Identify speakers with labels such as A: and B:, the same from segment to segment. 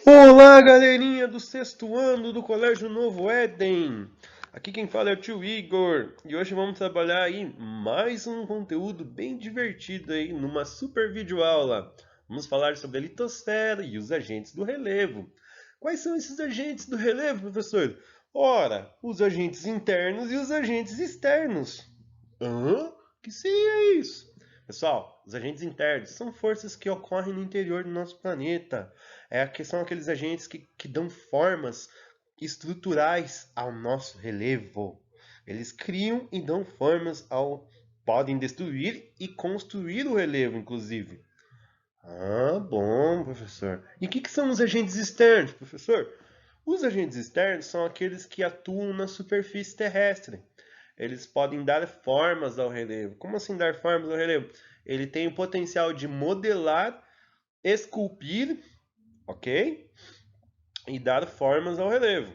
A: Olá, galerinha do sexto ano do Colégio Novo Éden. Aqui quem fala é o tio Igor e hoje vamos trabalhar aí mais um conteúdo bem divertido aí numa super videoaula. Vamos falar sobre a litosfera e os agentes do relevo. Quais são esses agentes do relevo, professor? Ora, os agentes internos e os agentes externos. Hã? Que seria isso? Pessoal, os agentes internos são forças que ocorrem no interior do nosso planeta. São aqueles agentes que dão formas estruturais ao nosso relevo. Eles criam e dão formas ao. Podem destruir e construir o relevo, inclusive. Ah, bom, professor. E o que são os agentes externos, professor? Os agentes externos são aqueles que atuam na superfície terrestre. Eles podem dar formas ao relevo. Como assim dar formas ao relevo? Ele tem o potencial de modelar, esculpir, ok? E dar formas ao relevo.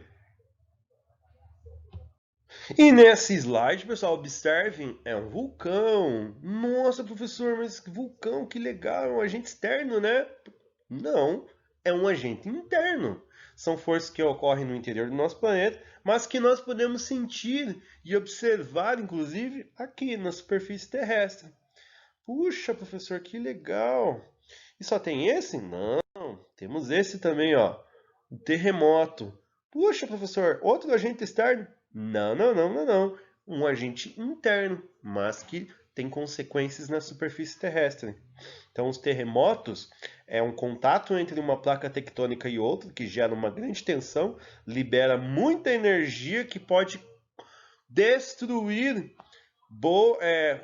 A: E nesse slide, pessoal, observem, é um vulcão. Nossa, professor, mas que vulcão, que legal, é um agente externo, né? Não, é um agente interno. São forças que ocorrem no interior do nosso planeta, mas que nós podemos sentir e observar, inclusive, aqui na superfície terrestre. Puxa, professor, que legal! E só tem esse? Não, temos esse também, ó. O terremoto. Puxa, professor, outro agente externo? Não, não, não, não, não. Um agente interno, mas que tem consequências na superfície terrestre. Então, os terremotos é um contato entre uma placa tectônica e outra que gera uma grande tensão, libera muita energia que pode destruir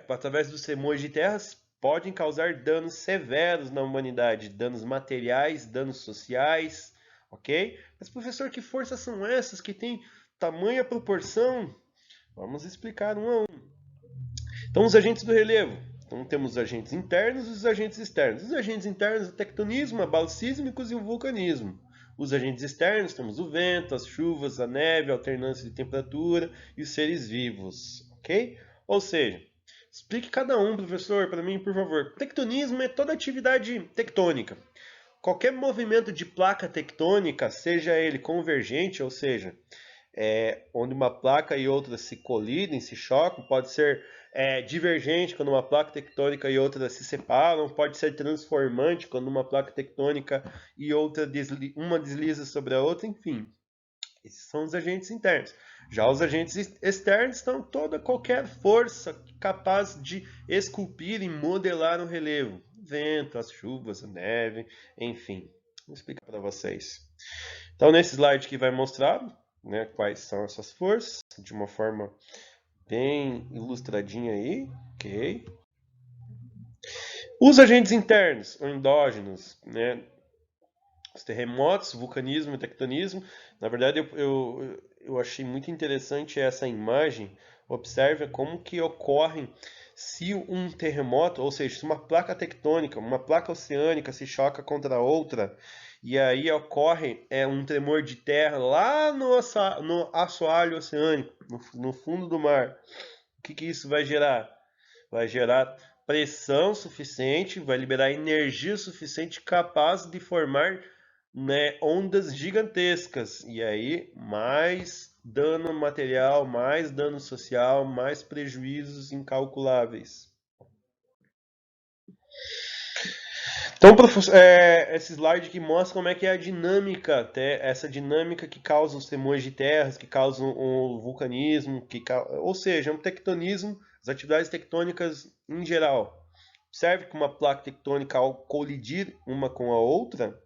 A: através dos tremores de terras, podem causar danos severos na humanidade, danos materiais, danos sociais, ok? Mas, professor, que forças são essas que têm tamanha proporção? Vamos explicar um a um. Então, os agentes do relevo. Então, temos os agentes internos e os agentes externos. Os agentes internos, o tectonismo, abalos sísmicos e o vulcanismo. Os agentes externos, temos o vento, as chuvas, a neve, a alternância de temperatura e os seres vivos, ok? Ou seja, explique cada um, professor, para mim, por favor. Tectonismo é toda atividade tectônica. Qualquer movimento de placa tectônica, seja ele convergente, ou seja, onde uma placa e outra se colidem, se chocam, pode ser divergente, quando uma placa tectônica e outra se separam, pode ser transformante, quando uma placa tectônica e outra uma desliza sobre a outra, enfim. Esses são os agentes internos. Já os agentes externos são qualquer força capaz de esculpir e modelar um relevo. O vento, as chuvas, a neve, enfim. Vou explicar para vocês. Então, nesse slide que vai mostrar, né, quais são essas forças, de uma forma bem ilustradinha aí, ok? Os agentes internos, ou endógenos, né, os terremotos, vulcanismo e tectonismo. Na verdade, eu achei muito interessante essa imagem. Observe como que ocorrem se um terremoto, ou seja, se uma placa tectônica, uma placa oceânica se choca contra outra, e aí ocorre um tremor de terra lá no assoalho oceânico, no fundo do mar. O que isso vai gerar? Vai gerar pressão suficiente, vai liberar energia suficiente capaz de formar, né, ondas gigantescas. E aí, mais dano material, mais dano social, mais prejuízos incalculáveis. Então, esse slide aqui mostra como é que é a dinâmica, essa dinâmica que causa os tremores de terras, que causam o vulcanismo, ou seja, um tectonismo, as atividades tectônicas em geral. Observe que uma placa tectônica, ao colidir uma com a outra,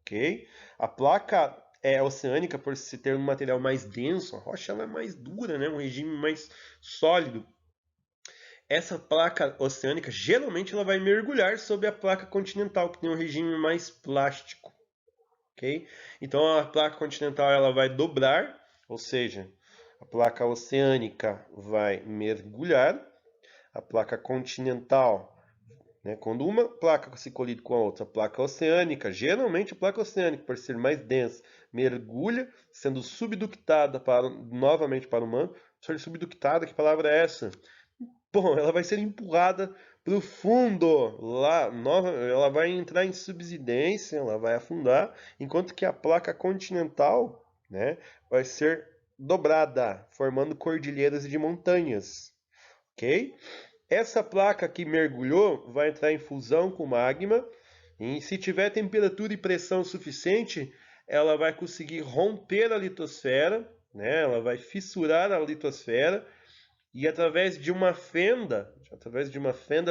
A: ok? A placa oceânica, por se ter um material mais denso, a rocha ela é mais dura, né? Um regime mais sólido. Essa placa oceânica geralmente ela vai mergulhar sobre a placa continental, que tem um regime mais plástico, ok? Então a placa continental ela vai dobrar, ou seja, a placa oceânica vai mergulhar, a placa continental, né, quando uma placa se colide com a outra, a placa oceânica, geralmente a placa oceânica, por ser mais densa, mergulha, sendo subductada novamente para o manto. Subductada, que palavra é essa? Bom, ela vai ser empurrada pro fundo, lá, ela vai entrar em subsidência, ela vai afundar, enquanto que a placa continental, né, vai ser dobrada, formando cordilheiras de montanhas, ok? Essa placa que mergulhou vai entrar em fusão com o magma, e se tiver temperatura e pressão suficiente, ela vai conseguir romper a litosfera, né? Ela vai fissurar a litosfera e através de uma fenda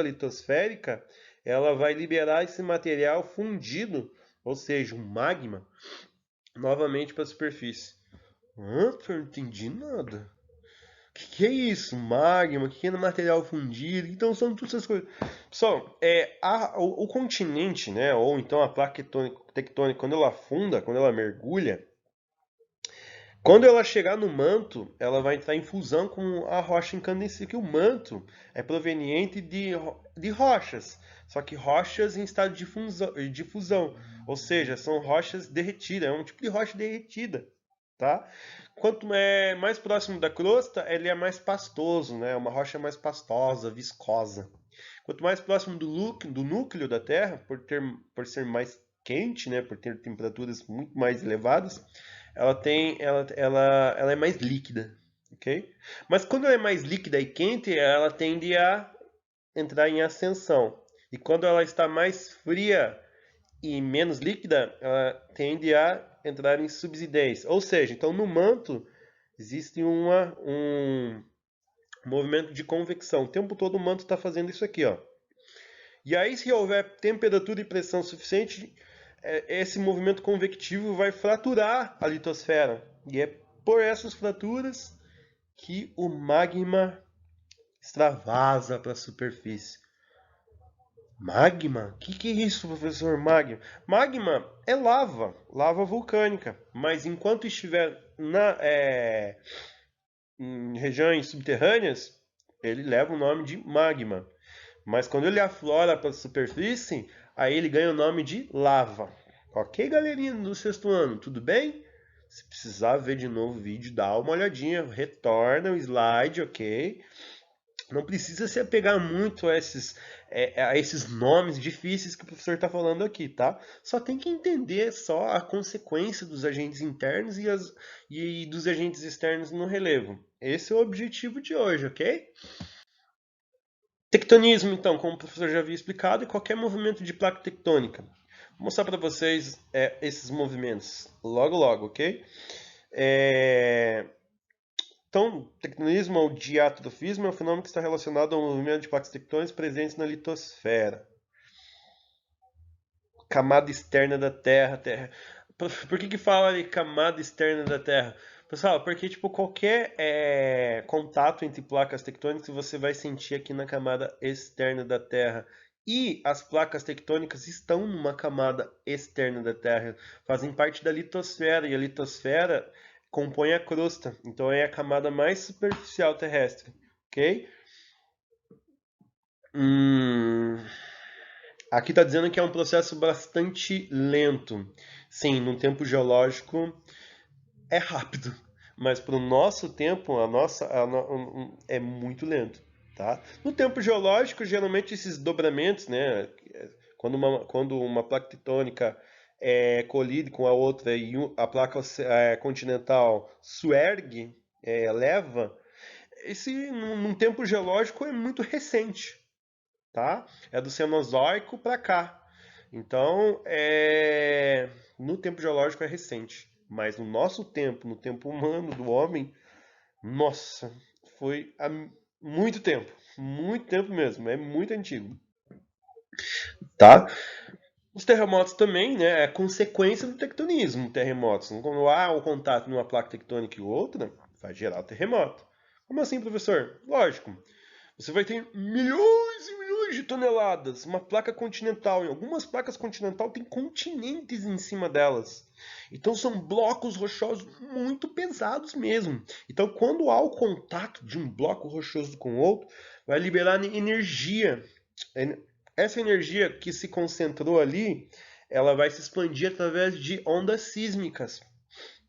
A: litosférica, ela vai liberar esse material fundido, ou seja, um magma, novamente para a superfície. Eu não entendi nada. Que é isso? Magma? O que é material fundido? Então são todas essas coisas. Pessoal, o continente, né, ou então a placa tectônica, quando ela afunda, quando ela mergulha, quando ela chegar no manto, ela vai entrar em fusão com a rocha incandescente, que o manto é proveniente de rochas, só que rochas em estado de fusão, ou seja, são rochas derretidas, é um tipo de rocha derretida, tá? Quanto é mais próximo da crosta, ele é mais pastoso, né? É uma rocha mais pastosa, viscosa. Quanto mais próximo do núcleo da Terra, por ser mais quente, né? Por ter temperaturas muito mais elevadas, ela é mais líquida, ok? Mas quando ela é mais líquida e quente, ela tende a entrar em ascensão. E quando ela está mais fria e menos líquida, ela tende a entrar em subsidência. Ou seja, então no manto existe um movimento de convecção. O tempo todo o manto está fazendo isso aqui, ó. E aí, se houver temperatura e pressão suficiente, esse movimento convectivo vai fraturar a litosfera. E é por essas fraturas que o magma extravasa para a superfície. Magma? Que é isso, professor? Magma? Magma é lava, lava vulcânica. Mas enquanto estiver em regiões subterrâneas, ele leva o nome de magma. Mas quando ele aflora para a superfície, aí ele ganha o nome de lava. Ok, galerinha do sexto ano, tudo bem? Se precisar ver de novo o vídeo, dá uma olhadinha, retorna o slide, ok? Não precisa se apegar muito a esses nomes difíceis que o professor está falando aqui, tá? Só tem que entender só a consequência dos agentes internos e dos agentes externos no relevo. Esse é o objetivo de hoje, ok? Tectonismo, então, como o professor já havia explicado, é qualquer movimento de placa tectônica. Vou mostrar para vocês esses movimentos logo, logo, ok? Então, tectonismo ou diatrofismo é um fenômeno que está relacionado ao movimento de placas tectônicas presentes na litosfera. Camada externa da Terra. Por que fala ali camada externa da Terra? Pessoal, porque tipo, qualquer contato entre placas tectônicas você vai sentir aqui na camada externa da Terra. E as placas tectônicas estão numa camada externa da Terra, fazem parte da litosfera, e a litosfera compõe a crosta, então é a camada mais superficial terrestre, ok? Aqui está dizendo que é um processo bastante lento. Sim, no tempo geológico é rápido, mas para o nosso tempo, é muito lento, tá? No tempo geológico, geralmente esses dobramentos, né? Quando uma placa tectônica colide com a outra e a placa continental suergue, eleva, num tempo geológico é muito recente, tá? É do Cenozoico para cá. Então, no tempo geológico é recente, mas no nosso tempo, no tempo humano do homem, nossa, foi há muito tempo mesmo, é muito antigo, tá? Os terremotos também, né, é consequência do tectonismo, terremotos. Quando há o contato numa placa tectônica e outra, vai gerar terremoto. Como assim, professor? Lógico. Você vai ter milhões e milhões de toneladas. Uma placa continental. Em algumas placas continentais tem continentes em cima delas. Então são blocos rochosos muito pesados mesmo. Então quando há o contato de um bloco rochoso com o outro, vai liberar energia. Essa energia que se concentrou ali, ela vai se expandir através de ondas sísmicas.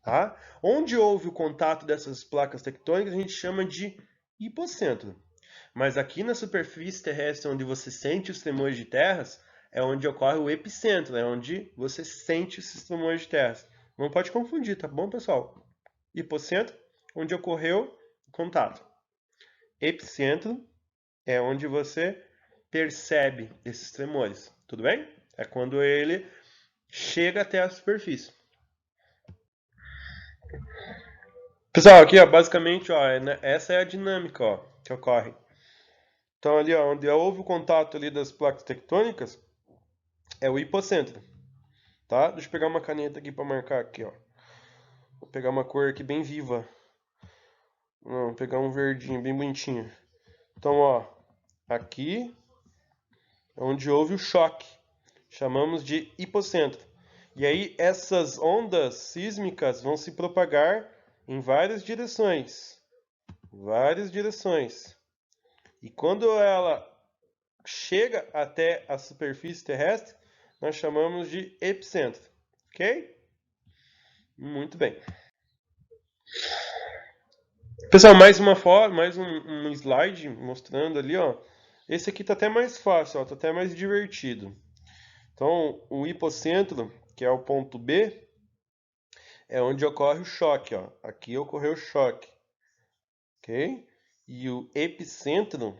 A: Tá? Onde houve o contato dessas placas tectônicas, a gente chama de hipocentro. Mas aqui na superfície terrestre, onde você sente os tremores de terras, é onde ocorre o epicentro, é onde você sente esses tremores de terras. Não pode confundir, tá bom, pessoal? Hipocentro, onde ocorreu o contato. Epicentro é onde você percebe esses tremores, tudo bem? É quando ele chega até a superfície. Pessoal, aqui ó, basicamente, ó, essa é a dinâmica ó, que ocorre. Então ali ó, onde houve o contato ali das placas tectônicas, é o hipocentro, tá? Deixa eu pegar uma caneta aqui para marcar aqui, ó. Vou pegar uma cor aqui bem viva. Não, vou pegar um verdinho bem bonitinho. Então, ó, aqui é onde houve o choque. Chamamos de hipocentro. E aí essas ondas sísmicas vão se propagar em várias direções. Várias direções. E quando ela chega até a superfície terrestre, nós chamamos de epicentro. Ok? Muito bem. Pessoal, mais uma foto, mais um slide mostrando ali, ó. Esse aqui tá até mais fácil, ó, tá até mais divertido. Então, o hipocentro, que é o ponto B, é onde ocorre o choque, ó. Aqui ocorreu o choque, ok? E o epicentro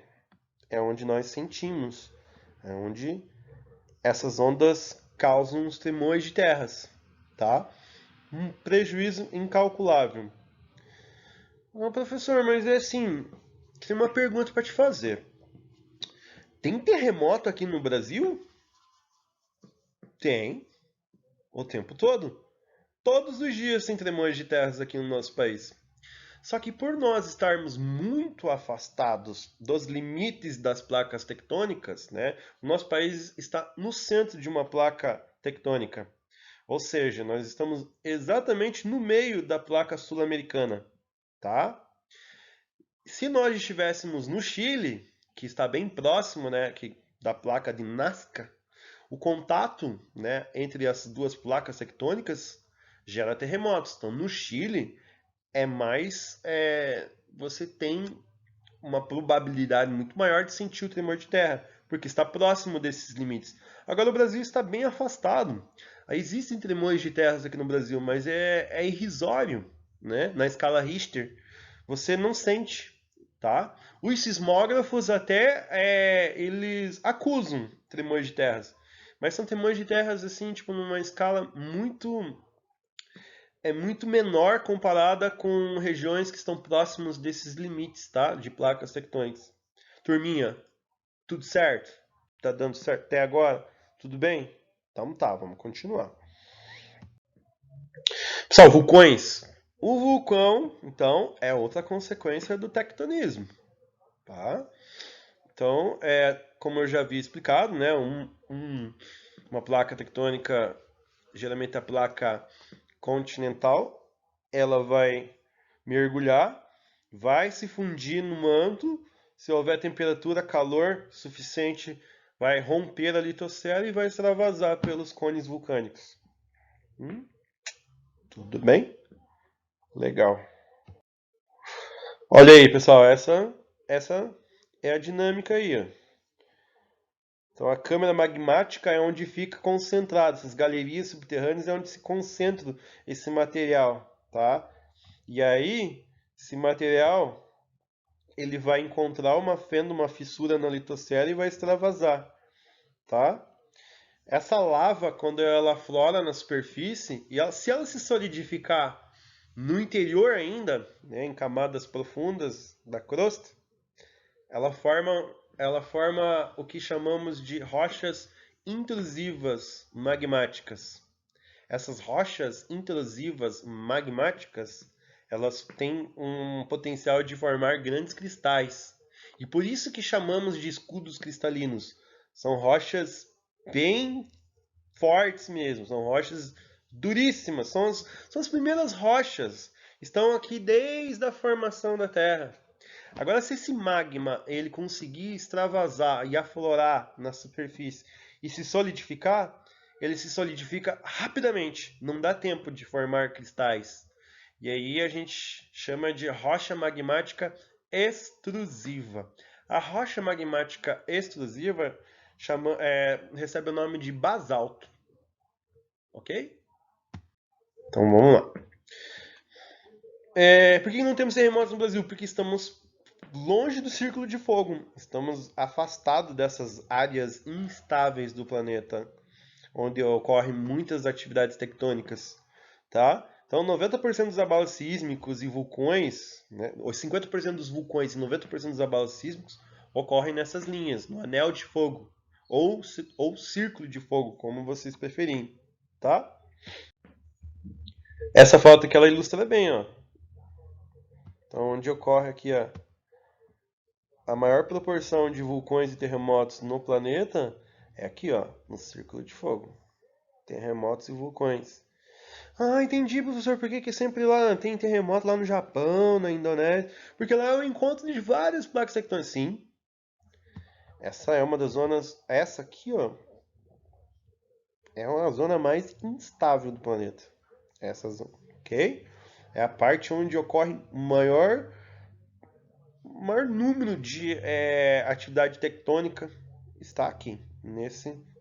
A: é onde nós sentimos, é onde essas ondas causam os tremores de terras, tá? Um prejuízo incalculável. Professor, mas é assim, tem uma pergunta para te fazer. Tem terremoto aqui no Brasil? Tem, o tempo todo. Todos os dias tem tremores de terras aqui no nosso país. Só que por nós estarmos muito afastados dos limites das placas tectônicas, né, o nosso país está no centro de uma placa tectônica. Ou seja, nós estamos exatamente no meio da placa sul-americana, tá? Se nós estivéssemos no Chile, que está bem próximo, né, da placa de Nazca, o contato, né, entre as duas placas tectônicas gera terremotos. Então, no Chile, você tem uma probabilidade muito maior de sentir o tremor de terra, porque está próximo desses limites. Agora, o Brasil está bem afastado. Existem tremores de terras aqui no Brasil, mas é irrisório, né? Na escala Richter. Você não sente, tá? Os sismógrafos até eles acusam tremores de terras, mas são tremores de terras assim, tipo numa escala muito menor comparada com regiões que estão próximos desses limites, tá? De placas tectônicas. Turminha, tudo certo? Tá dando certo até agora? Tudo bem? Então tá, vamos continuar. Pessoal, vulcões. O vulcão, então, é outra consequência do tectonismo, tá? Então, como eu já havia explicado, né, uma placa tectônica, geralmente a placa continental, ela vai mergulhar, vai se fundir no manto, se houver temperatura, calor suficiente, vai romper a litosfera e vai extravasar pelos cones vulcânicos. Tudo bem? Legal. Olha aí, pessoal, essa é a dinâmica aí, ó. Então a câmara magmática é onde fica concentrado, essas galerias subterrâneas é onde se concentra esse material, tá? E aí, esse material ele vai encontrar uma fenda, uma fissura na litosfera e vai extravasar, tá? Essa lava, quando ela aflora na superfície, se ela se solidificar no interior ainda, né, em camadas profundas da crosta, ela forma o que chamamos de rochas intrusivas magmáticas. Essas rochas intrusivas magmáticas, elas têm um potencial de formar grandes cristais. E por isso que chamamos de escudos cristalinos. São rochas bem fortes mesmo, são rochas duríssimas, são as primeiras rochas. Estão aqui desde a formação da Terra. Agora, se esse magma ele conseguir extravasar e aflorar na superfície e se solidificar, ele se solidifica rapidamente, não dá tempo de formar cristais. E aí a gente chama de rocha magmática extrusiva. A rocha magmática extrusiva recebe o nome de basalto. Ok? Então vamos lá. Por que não temos terremotos no Brasil? Porque estamos longe do círculo de fogo. Estamos afastados dessas áreas instáveis do planeta, onde ocorrem muitas atividades tectônicas, tá? Então, 90% dos abalos sísmicos e vulcões, né, os 50% dos vulcões e 90% dos abalos sísmicos ocorrem nessas linhas, no anel de fogo, ou círculo de fogo, como vocês preferirem, tá? Essa foto aqui ela ilustra bem, ó. Então, onde ocorre aqui a maior proporção de vulcões e terremotos no planeta é aqui, ó, no círculo de fogo. Terremotos e vulcões. Ah, entendi, professor, por que sempre lá tem terremoto lá no Japão, na Indonésia? Porque lá é o encontro de várias placas tectônicas. Sim, essa é uma das zonas. Essa aqui, ó, é uma zona mais instável do planeta. Essa zona, ok? É a parte onde ocorre o maior número de atividade tectônica está aqui,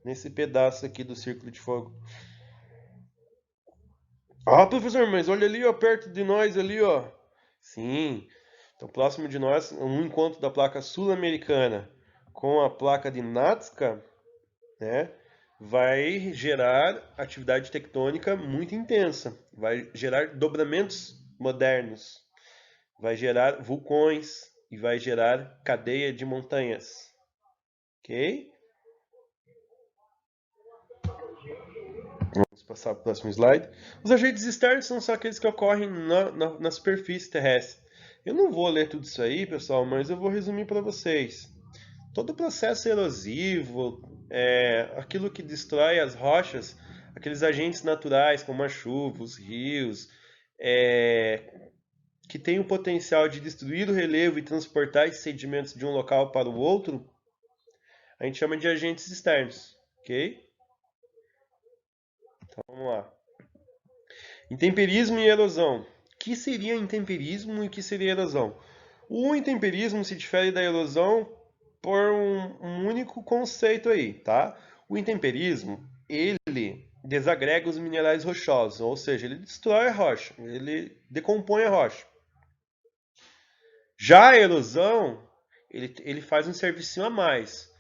A: nesse pedaço aqui do Círculo de Fogo. Ah, professor, mas olha ali, ó, perto de nós ali, ó. Sim. Então, próximo de nós, um encontro da placa sul-americana com a placa de Nazca, né, vai gerar atividade tectônica muito intensa, vai gerar dobramentos modernos, vai gerar vulcões e vai gerar cadeia de montanhas. Ok? Vamos passar para o próximo slide. Os agentes externos são só aqueles que ocorrem na superfície terrestre. Eu não vou ler tudo isso aí, pessoal, mas eu vou resumir para vocês. Todo o processo erosivo, aquilo que destrói as rochas, aqueles agentes naturais como a chuva, os rios, que têm o potencial de destruir o relevo e transportar esses sedimentos de um local para o outro, a gente chama de agentes externos, ok? Então vamos lá. Intemperismo e erosão. O que seria intemperismo e o que seria erosão? O intemperismo se difere da erosão por um único conceito aí, tá? O intemperismo, ele desagrega os minerais rochosos, ou seja, ele destrói a rocha, ele decompõe a rocha. Já a erosão, ele faz um serviço a mais.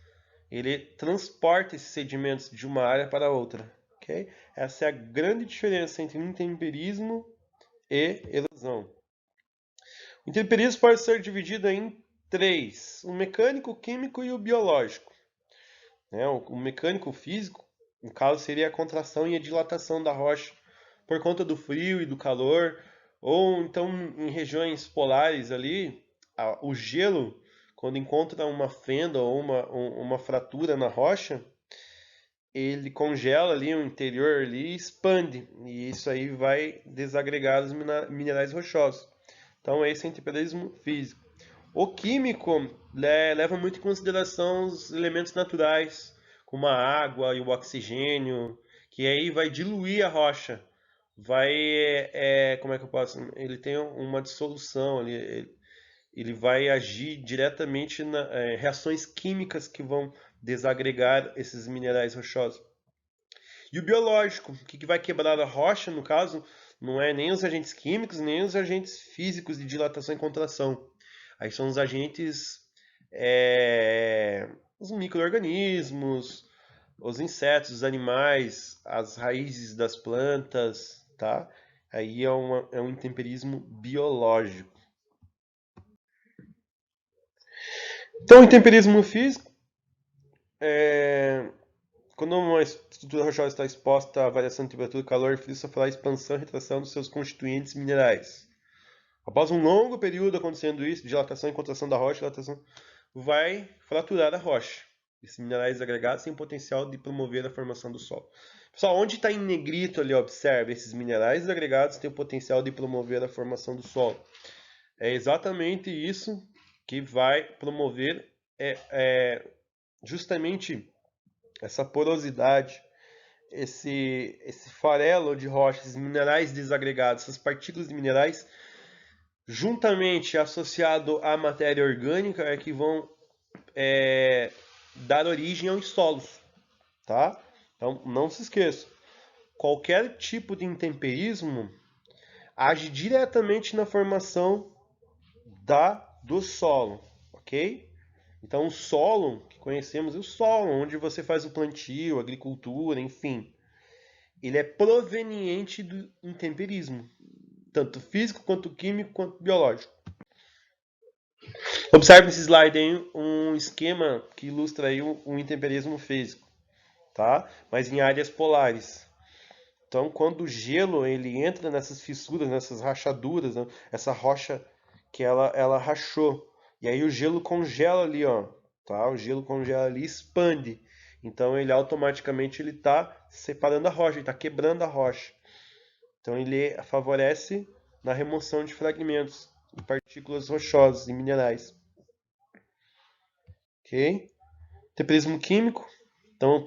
A: Ele transporta esses sedimentos de uma área para outra, ok? Essa é a grande diferença entre intemperismo e erosão. O intemperismo pode ser dividido em três: o mecânico, o químico e o biológico. O mecânico físico, no caso, seria a contração e a dilatação da rocha por conta do frio e do calor, ou então em regiões polares ali, o gelo, quando encontra uma fenda ou uma fratura na rocha, ele congela ali o interior ali e expande, e isso aí vai desagregar os minerais rochosos. Então esse é o intemperismo físico. O químico leva muito em consideração os elementos naturais, como a água e o oxigênio, que aí vai diluir a rocha. Como é que eu posso? Ele tem uma dissolução ali, ele vai agir diretamente na reações químicas que vão desagregar esses minerais rochosos. E o biológico, o que vai quebrar a rocha, no caso, não é nem os agentes químicos, nem os agentes físicos de dilatação e contração. Aí são os agentes, os micro-organismos, os insetos, os animais, as raízes das plantas, tá? Aí é um intemperismo biológico. Então, o intemperismo físico quando uma estrutura rochosa está exposta à variação de temperatura, calor e frio, sofrerá expansão e retração dos seus constituintes minerais. Após um longo período acontecendo isso, dilatação e contração da rocha, dilatação vai fraturar a rocha. Esses minerais agregados têm potencial de promover a formação do solo. Pessoal, onde está em negrito ali, observe, esses minerais agregados têm o potencial de promover a formação do solo. É exatamente isso que vai promover justamente essa porosidade, esse farelo de rocha, esses minerais desagregados, essas partículas de minerais, juntamente associado à matéria orgânica, é que vão dar origem aos solos, tá? Então, não se esqueça, qualquer tipo de intemperismo age diretamente na formação do solo, ok? Então, o solo que conhecemos é o solo, onde você faz o plantio, agricultura, enfim. Ele é proveniente do intemperismo, tanto físico, quanto químico, quanto biológico. Observe nesse slide aí um esquema que ilustra aí o intemperismo físico, tá? Mas em áreas polares. Então, quando o gelo ele entra nessas fissuras, nessas rachaduras, né? Essa rocha que ela rachou, e aí o gelo congela ali, ó, tá? O gelo congela ali, e expande. Então, ele automaticamente ele está separando a rocha, ele está quebrando a rocha. Então, ele favorece na remoção de fragmentos e partículas rochosas e minerais, ok? Temperismo químico. Então,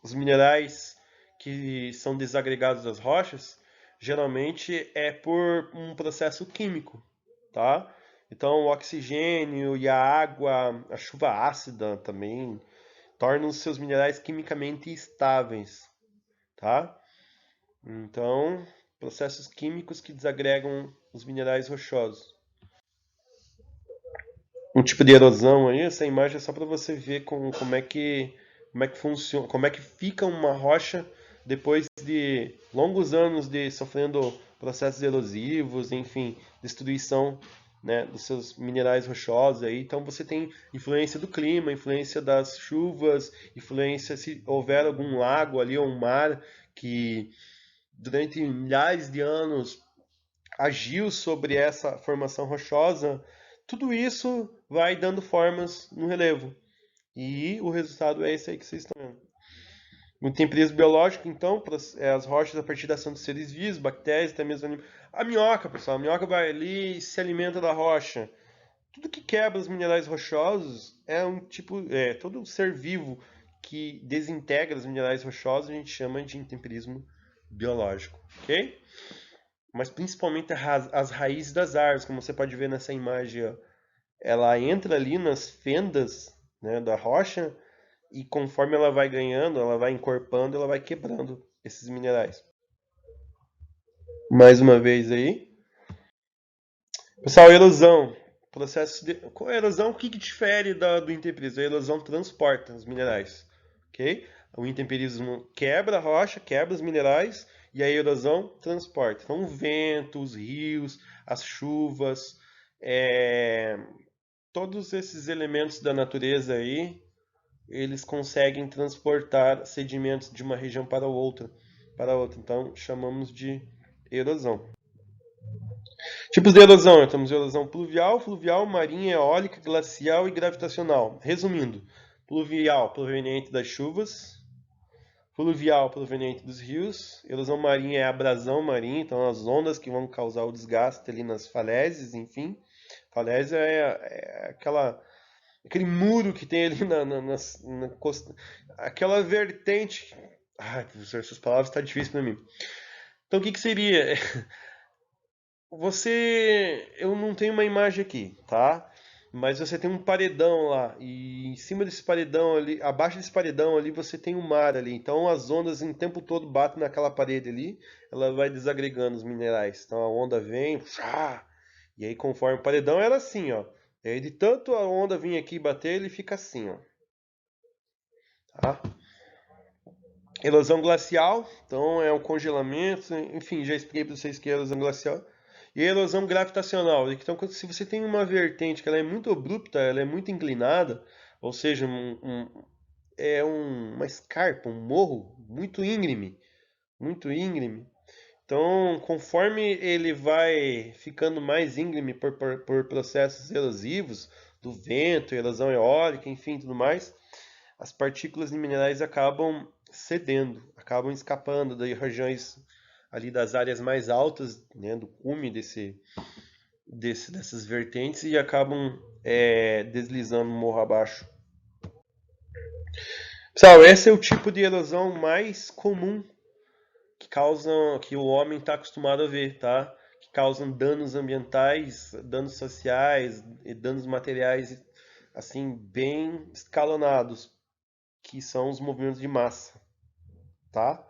A: os minerais que são desagregados das rochas, geralmente é por um processo químico, tá? Então, o oxigênio e a água, a chuva ácida também, tornam os seus minerais quimicamente estáveis, tá? Então, processos químicos que desagregam os minerais rochosos. Um tipo de erosão aí, essa imagem é só para você ver como é que funciona, como é que fica uma rocha depois de longos anos de sofrendo processos erosivos, enfim, destruição, né, dos seus minerais rochosos aí. Então você tem influência do clima, influência das chuvas, influência se houver algum lago ali ou um mar que durante milhares de anos agiu sobre essa formação rochosa, tudo isso vai dando formas no relevo. E o resultado é esse aí que vocês estão vendo. No temperismo biológico, então, as rochas a partir da ação de seres vivos, bactérias, até mesmo animais. A minhoca, pessoal, a minhoca vai ali e se alimenta da rocha. Tudo que quebra os minerais rochosos é um tipo, todo ser vivo que desintegra os minerais rochosos a gente chama de intemperismo biológico, ok? Mas principalmente as raízes das árvores, como você pode ver nessa imagem, ó. Ela entra ali nas fendas, né, da rocha e conforme ela vai ganhando, ela vai encorpando, ela vai quebrando esses minerais. Mais uma vez aí. Pessoal, erosão. Processo de... Com a erosão, o que difere do intemperismo? A erosão transporta os minerais, ok? O intemperismo quebra a rocha, quebra os minerais, e a erosão transporta. Então, o vento, os rios, as chuvas, é, todos esses elementos da natureza aí, eles conseguem transportar sedimentos de uma região para outra, Então, chamamos de erosão. Tipos de erosão: temos erosão pluvial, fluvial, marinha, eólica, glacial e gravitacional. Resumindo, pluvial proveniente das chuvas, fluvial proveniente dos rios, erosão marinha é a abrasão marinha, então as ondas que vão causar o desgaste ali nas falésias, enfim. Falésia é aquele muro que tem ali na costa, aquela vertente. Ai, professor, essas palavras estão difíceis para mim. Então, o que seria? Eu não tenho uma imagem aqui, tá? Mas você tem um paredão lá e em cima desse paredão ali, abaixo desse paredão ali, você tem o mar ali. Então as ondas o tempo todo batem naquela parede ali, ela vai desagregando os minerais. Então a onda vem, e aí conforme o paredão era assim, ó. E aí de tanto a onda vir aqui bater, ele fica assim, ó. Tá? Erosão glacial, então é um congelamento, enfim, já expliquei para vocês que é erosão glacial. E a erosão gravitacional, então se você tem uma vertente que ela é muito abrupta, ela é muito inclinada, ou seja, uma escarpa, um morro muito íngreme. Então, conforme ele vai ficando mais íngreme por processos erosivos, do vento, erosão eólica, enfim, tudo mais, as partículas de minerais acabam cedendo, acabam escapando das regiões ali das áreas mais altas, né, do cume dessas vertentes e acabam deslizando morro abaixo. Pessoal, esse é o tipo de erosão mais comum que o homem está acostumado a ver, tá? Que causam danos ambientais, danos sociais e danos materiais assim, bem escalonados, que são os movimentos de massa, tá?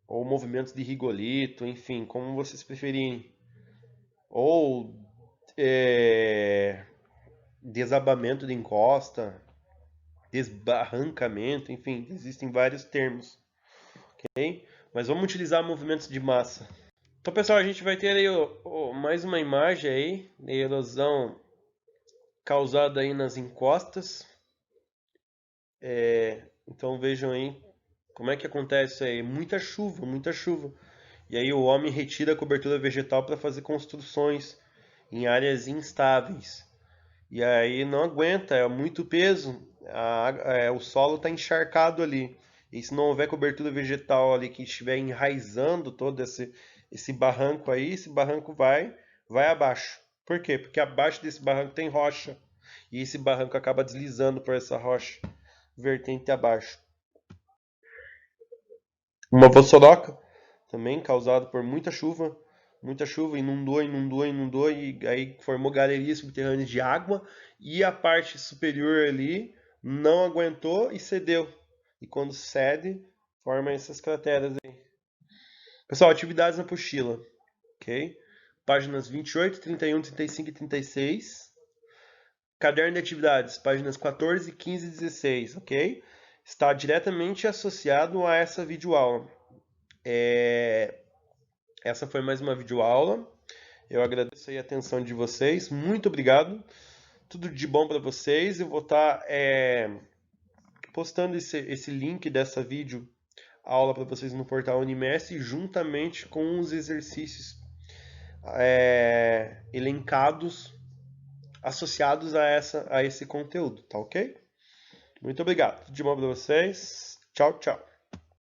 A: Ou movimentos de rigolito, enfim, como vocês preferirem. Ou desabamento de encosta, desbarrancamento, enfim, existem vários termos, ok? Mas vamos utilizar movimentos de massa. Então, pessoal, a gente vai ter aí mais uma imagem aí de erosão causada aí nas encostas. Então vejam aí como é que acontece isso aí. Muita chuva, muita chuva. E aí o homem retira a cobertura vegetal para fazer construções em áreas instáveis. E aí não aguenta, é muito peso, o solo está encharcado ali. E se não houver cobertura vegetal ali que estiver enraizando todo esse barranco aí, esse barranco vai abaixo. Por quê? Porque abaixo desse barranco tem rocha. E esse barranco acaba deslizando por essa rocha, vertente abaixo. Uma vossoroca, também causado por muita chuva, inundou, e aí formou galerias subterrâneas de água, e a parte superior ali não aguentou e cedeu. E quando cede, forma essas crateras aí. Pessoal, atividades na apostila, ok? Páginas 28, 31, 35 e 36. Caderno de atividades, páginas 14, 15 e 16, ok? Está diretamente associado a essa videoaula. Essa foi mais uma videoaula. Eu agradeço aí a atenção de vocês. Muito obrigado. Tudo de bom para vocês. Eu vou estar postando esse link dessa vídeo aula para vocês no portal Unimestre, juntamente com os exercícios elencados associados a esse conteúdo, tá ok? Muito obrigado. Tudo de bom para vocês. Tchau, tchau.